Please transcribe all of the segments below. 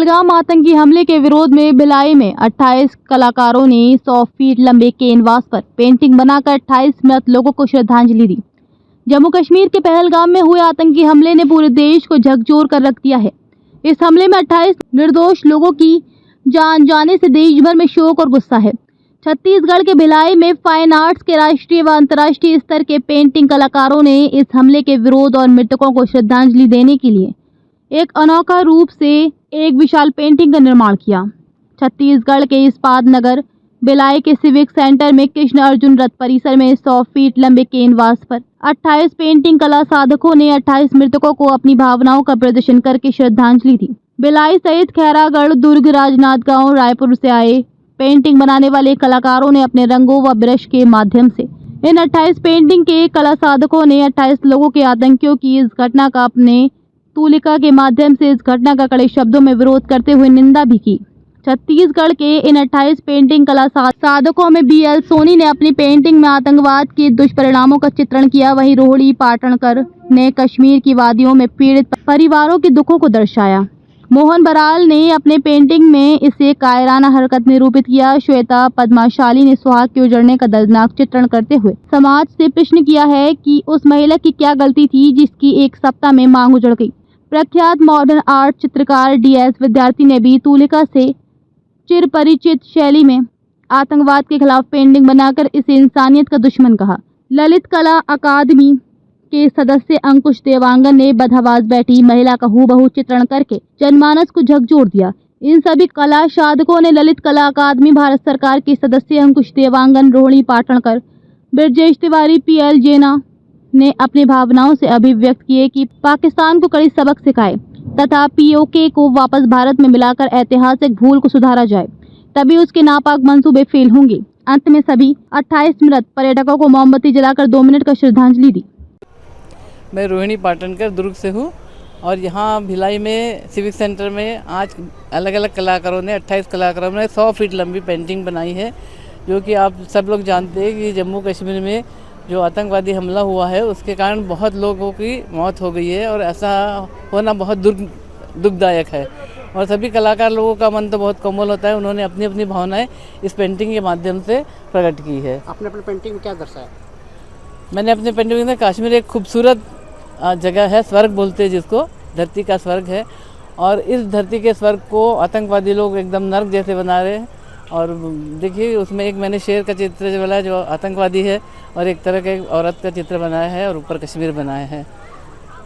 पहलगाम आतंकी हमले के विरोध में भिलाई में 28 कलाकारों ने 100 फीट लंबे कैनवास पर पेंटिंग बनाकर 28 मृत लोगों को श्रद्धांजलि दी। जम्मू कश्मीर के पहलगाम में हुए आतंकी हमले ने पूरे देश को झकझोर कर रख दिया है। इस हमले में 28 निर्दोष लोगों की जान जाने से देश भर में शोक और गुस्सा है। छत्तीसगढ़ के भिलाई में फाइन आर्ट्स के राष्ट्रीय व अंतर्राष्ट्रीय स्तर के पेंटिंग कलाकारों ने इस हमले के विरोध और मृतकों को श्रद्धांजलि देने के लिए एक अनोखा रूप से एक विशाल पेंटिंग का निर्माण किया। छत्तीसगढ़ के इस्पात नगर भिलाई के सिविक सेंटर में कृष्ण अर्जुन रथ परिसर में 100 फीट लंबे कैनवास पर 28 पेंटिंग कला साधकों ने 28 मृतकों को अपनी भावनाओं का प्रदर्शन करके श्रद्धांजलि दी। भिलाई सहित खैरागढ़, दुर्ग, राजनांदगांव, रायपुर से आए पेंटिंग बनाने वाले कलाकारों ने अपने रंगों व ब्रश के माध्यम से इन 28 पेंटिंग के कला साधकों ने 28 लोगों के आतंकियों की इस घटना का अपने तूलिका के माध्यम से इस घटना का कड़े शब्दों में विरोध करते हुए निंदा भी की। छत्तीसगढ़ के इन 28 पेंटिंग कला साधकों में BL सोनी ने अपनी पेंटिंग में आतंकवाद के दुष्परिणामों का चित्रण किया। वहीं रोहिणी पाटणकर ने कश्मीर की वादियों में पीड़ित परिवारों के दुखों को दर्शाया। मोहन बराल ने अपने पेंटिंग में इसे कायराना हरकत निरूपित किया। श्वेता पद्माशाली ने सुहाग के उजड़ने का दर्दनाक चित्रण करते हुए समाज से प्रश्न किया है कि उस महिला की क्या गलती थी जिसकी एक सप्ताह में मांग उजड़ गई। प्रख्यात मॉडर्न आर्ट चित्रकार DS विद्यार्थी ने भी तूलिका से चिर परिचित शैली में आतंकवाद के खिलाफ पेंटिंग बनाकर इसे इंसानियत का दुश्मन कहा। ललित कला अकादमी के सदस्य अंकुश देवांगन ने बदहवास बैठी महिला का हूबहू चित्रण करके जनमानस को झकझोर दिया। इन सभी कला साधकों ने ललित कला अकादमी, भारत सरकार के सदस्य अंकुश देवांगन, रोहिणी पाटणकर, ब्रजेश तिवारी, PL जेना ने अपनी भावनाओं से अभिव्यक्त किए कि पाकिस्तान को कड़ी सबक सिखाए तथा POK को वापस भारत में मिलाकर ऐतिहासिक भूल को सुधारा जाए, तभी उसके नापाक मंसूबे फेल होंगे। अंत में सभी 28 मृत पर्यटकों को मोमबत्ती जलाकर 2 मिनट का श्रद्धांजलि दी। मैं रोहिणी पाटणकर दुर्ग से हूँ और यहाँ भिलाई में सिविक सेंटर में आज अलग अलग कलाकारों ने 28 कलाकारों ने 100 फीट लंबी पेंटिंग बनाई है, जो कि आप सब लोग जानते हैं कि जम्मू कश्मीर में जो आतंकवादी हमला हुआ है उसके कारण बहुत लोगों की मौत हो गई है और ऐसा होना बहुत दुखदायक है। और सभी कलाकार लोगों का मन तो बहुत कोमल होता है, उन्होंने अपनी अपनी भावनाएं इस पेंटिंग के माध्यम से प्रकट की है। आपने अपनी पेंटिंग में क्या दर्शाया? मैंने अपनी पेंटिंग में कश्मीर एक खूबसूरत जगह है, स्वर्ग बोलते हैं जिसको, धरती का स्वर्ग है, और इस धरती के स्वर्ग को आतंकवादी लोग एकदम नर्क जैसे बना रहे हैं। और देखिए उसमें एक मैंने शेर का चित्र बनाया जो आतंकवादी है और एक तरह के औरत का चित्र बनाया है और ऊपर कश्मीर बनाया है,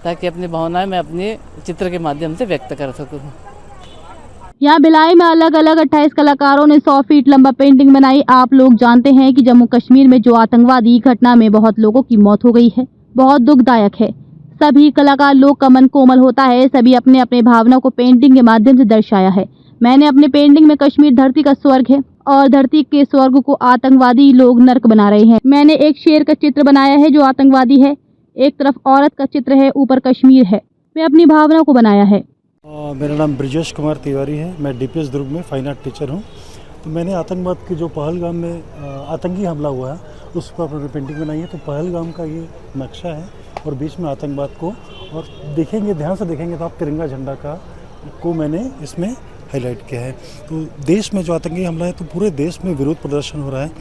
ताकि अपनी भावनाएं मैं अपने चित्र के माध्यम से व्यक्त कर सकूँ। यहाँ भिलाई में अलग अलग 28 कलाकारों ने 100 फीट लंबा पेंटिंग बनाई। आप लोग जानते हैं कि जम्मू कश्मीर में जो आतंकवादी घटना में बहुत लोगों की मौत हो गई है, बहुत दुखदायक है। सभी कलाकार लोग का मन कोमल होता है, सभी अपने अपने भावना को पेंटिंग के माध्यम से दर्शाया है। मैंने अपने पेंटिंग में कश्मीर धरती का स्वर्ग है और धरती के स्वर्ग को आतंकवादी लोग नर्क बना रहे हैं। मैंने एक शेर का चित्र बनाया है जो आतंकवादी है, एक तरफ औरत का चित्र है, ऊपर कश्मीर है। मैं अपनी भावना को बनाया है। मेरा नाम ब्रजेश कुमार तिवारी है, मैं DPS दुर्ग में फाइन आर्ट टीचर हूँ। तो मैंने आतंकवाद की जो पहलगाम में आतंकी हमला हुआ है उस पर अपनी पेंटिंग बनाई है। तो पहलगाम का ये नक्शा है और बीच में आतंकवाद को, और देखेंगे ध्यान से देखेंगे तो आप तिरंगा झंडा को मैंने इसमें हाईलाइट किया है। तो देश में जो आतंकी हमला है तो पूरे देश में विरोध प्रदर्शन हो रहा है,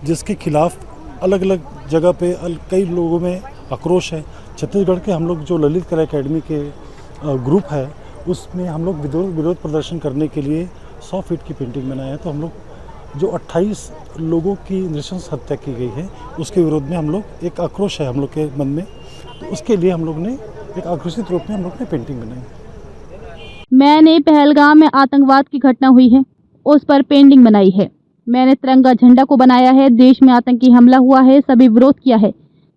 जिसके खिलाफ अलग अलग जगह पे कई लोगों में आक्रोश है। छत्तीसगढ़ के हम लोग जो ललित कला अकेडमी के ग्रुप है उसमें हम लोग विरोध प्रदर्शन करने के लिए 100 फीट की पेंटिंग बनाए हैं। तो हम लोग जो 28 लोगों की नृशंस हत्या की गई है उसके विरोध में हम लोग, एक आक्रोश है हम लोग के मन में, तो उसके लिए हम लोग ने एक आक्रोशित रूप में हम लोग ने पेंटिंग बनाई। मैंने पहलगाम में आतंकवाद की घटना हुई है उस पर पेंटिंग बनाई है। मैंने तिरंगा झंडा को बनाया है। देश में आतंकी हमला हुआ है, सभी विरोध किया है।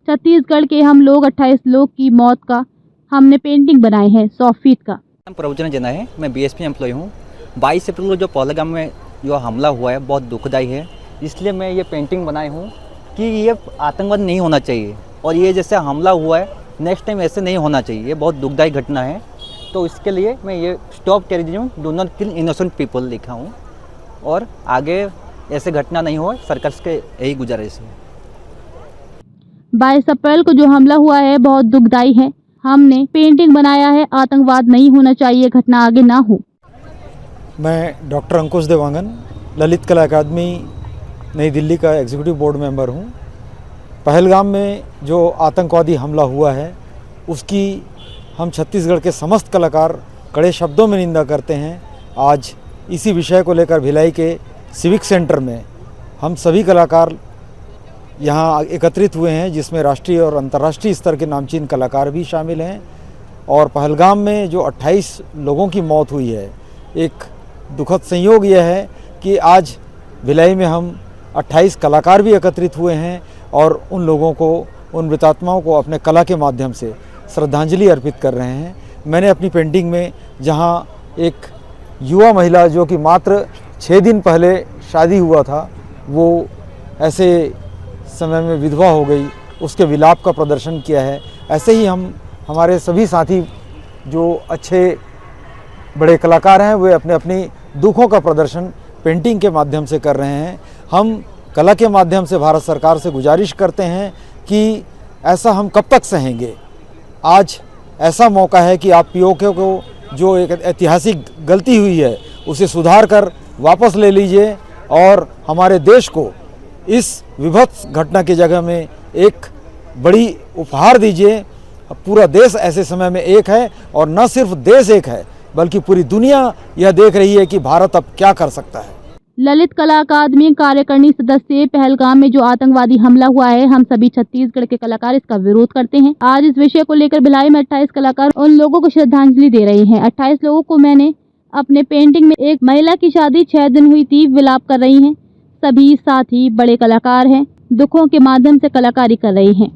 छत्तीसगढ़ के हम लोग 28 लोग की मौत का हमने पेंटिंग बनाए हैं 100 फीट का। प्रवचन जना है, मैं BSP एम्प्लॉय हूँ। 22 अप्रैल को जो पहलगाम में जो हमला हुआ है बहुत दुखदायी है, इसलिए मैं ये पेंटिंग बनाई हूँ कि ये आतंकवाद नहीं होना चाहिए और ये जैसे हमला हुआ है नेक्स्ट टाइम ऐसे नहीं होना चाहिए। ये बहुत दुखदायी घटना है, तो इसके लिए मैं ये stop terrorism, do not kill innocent people लिखा हूँ और आगे ऐसे घटना नहीं हो, सरकार के यही गुजारिश है। 22 अप्रैल को जो हमला हुआ है बहुत दुखदायी है। हमने पेंटिंग बनाया है, आतंकवाद नहीं होना चाहिए, घटना आगे ना हो। मैं डॉक्टर अंकुश देवांगन ललित कला अकादमी नई दिल्ली का एग्जीक्यूटिव बोर्ड मेंबर हूं। पहलगाम में जो आतंकवादी हमला हुआ है उसकी हम छत्तीसगढ़ के समस्त कलाकार कड़े शब्दों में निंदा करते हैं। आज इसी विषय को लेकर भिलाई के सिविक सेंटर में हम सभी कलाकार यहाँ एकत्रित हुए हैं, जिसमें राष्ट्रीय और अंतर्राष्ट्रीय स्तर के नामचीन कलाकार भी शामिल हैं। और पहलगाम में जो 28 लोगों की मौत हुई है, एक दुखद संयोग यह है कि आज भिलाई में हम 28 कलाकार भी एकत्रित हुए हैं और उन लोगों को, उन मृतात्माओं को अपने कला के माध्यम से श्रद्धांजलि अर्पित कर रहे हैं। मैंने अपनी पेंटिंग में जहां एक युवा महिला जो कि मात्र 6 दिन पहले शादी हुआ था, वो ऐसे समय में विधवा हो गई, उसके विलाप का प्रदर्शन किया है। ऐसे ही हमारे सभी साथी जो अच्छे बड़े कलाकार हैं, वे अपने अपनी दुखों का प्रदर्शन पेंटिंग के माध्यम से कर रहे हैं। हम कला के माध्यम से भारत सरकार से गुजारिश करते हैं कि ऐसा हम कब तक सहेंगे। आज ऐसा मौका है कि आप पीओके को जो एक ऐतिहासिक गलती हुई है उसे सुधार कर वापस ले लीजिए और हमारे देश को इस विभत्स घटना की जगह में एक बड़ी उपहार दीजिए। पूरा देश ऐसे समय में एक है और न सिर्फ देश एक है बल्कि पूरी दुनिया यह देख रही है कि भारत अब क्या कर सकता है। ललित कला अकादमी कार्यकारिणी सदस्य पहलगाम में जो आतंकवादी हमला हुआ है, हम सभी छत्तीसगढ़ के कलाकार इसका विरोध करते हैं। आज इस विषय को लेकर भिलाई में 28 कलाकार उन लोगों को श्रद्धांजलि दे रहे हैं। 28 लोगों को मैंने अपने पेंटिंग में, एक महिला की शादी 6 दिन हुई थी, विलाप कर रही हैं। सभी साथी बड़े कलाकार हैं, दुखों के माध्यम से कलाकारी कर रहे हैं।